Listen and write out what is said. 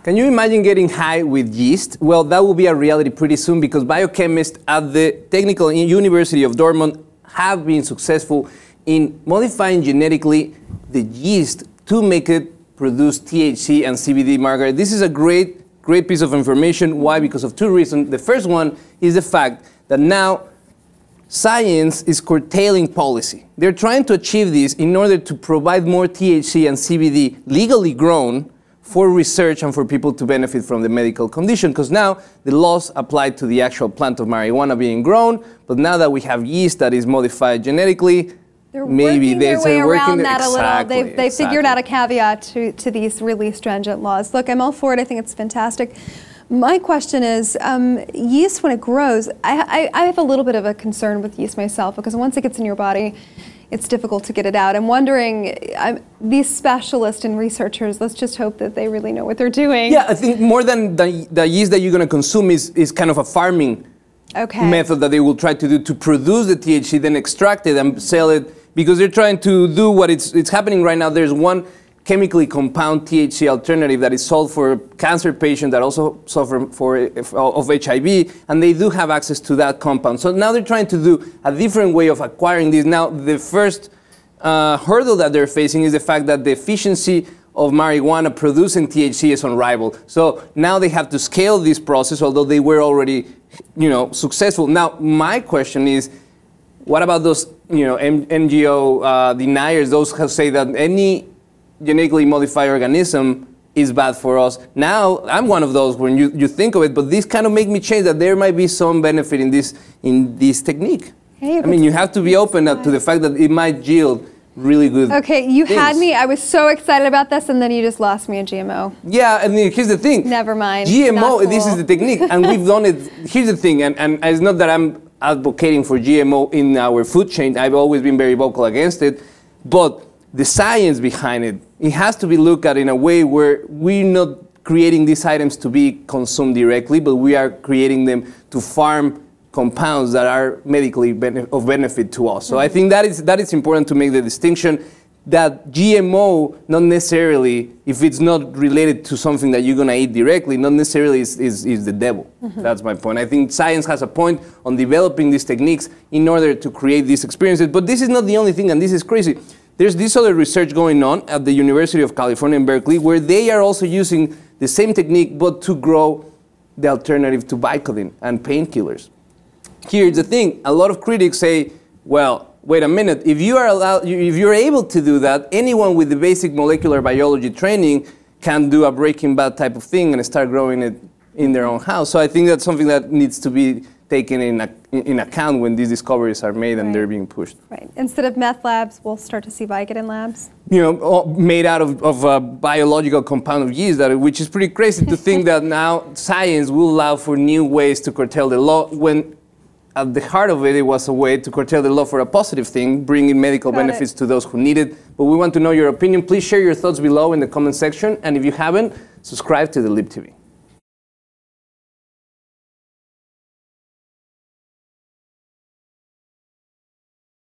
Can you imagine getting high with yeast? Well, that will be a reality pretty soon because biochemists at the Technical University of Dortmund have been successful in modifying genetically the yeast to make it produce THC and CBD. Margaret, this is a great piece of information. Why? Because of two reasons. The first one is the fact that now science is curtailing policy. They're trying to achieve this in order to provide more THC and CBD legally grown for research and for people to benefit from the medical condition, because now the laws apply to the actual plant of marijuana being grown, but now that we have yeast that is modified genetically, maybe they're working their way around that a little. They've exactly. figured out a caveat to these really stringent laws. Look, I'm all for it. I think it's fantastic. My question is, yeast, when it grows, I have a little bit of a concern with yeast myself, because once it gets in your body, it's difficult to get it out. I'm wondering, these specialists and researchers, let's just hope that they really know what they're doing. Yeah, I think more than the yeast that you're going to consume is kind of a farming method that they will try to do to produce the THC, then extract it and sell it, because they're trying to do what it's happening right now. There's one chemically compound THC alternative that is sold for cancer patients that also suffer of HIV, and they do have access to that compound. So now they're trying to do a different way of acquiring this. Now, the first hurdle that they're facing is the fact that the efficiency of marijuana producing THC is unrivaled. So now they have to scale this process, although they were already, successful. Now, my question is, what about those, NGO deniers, those who say that any genetically modified organism is bad for us? Now, I'm one of those when you think of it, but this kind of make me change that there might be some benefit in this technique. Hey, I mean, you have to be open to the fact that it might yield really good you things. had me. I was so excited about this, and then you just lost me at GMO. Yeah, and here's the thing. Never mind. GMO, cool. This is the technique, and we've done it. Here's the thing, and it's not that I'm advocating for GMO in our food chain. I've always been very vocal against it, but the science behind it has to be looked at in a way where we're not creating these items to be consumed directly, but we are creating them to farm compounds that are medically of benefit to us. So I think that is important to make the distinction that GMO, not necessarily, if it's not related to something that you're going to eat directly, not necessarily is the devil. That's my point. I think science has a point on developing these techniques in order to create these experiences. But this is not the only thing, and this is crazy. There's this other research going on at the University of California in Berkeley, where they are also using the same technique, but to grow the alternative to Vicodin and painkillers. Here's the thing. A lot of critics say, well, wait a minute, if you're able to do that, anyone with the basic molecular biology training can do a Breaking Bad type of thing and start growing it in their own house. So I think that's something that needs to be taken in account when these discoveries are made and they're being pushed. Right. Instead of meth labs, we'll start to see Vicodin labs. Made out of a biological compound of yeast, which is pretty crazy to think that now science will allow for new ways to curtail the law, when at the heart of it was a way to curtail the law for a positive thing, bringing medical benefits to those who need it. But we want to know your opinion. Please share your thoughts below in the comment section. And if you haven't, subscribe to the Lib TV.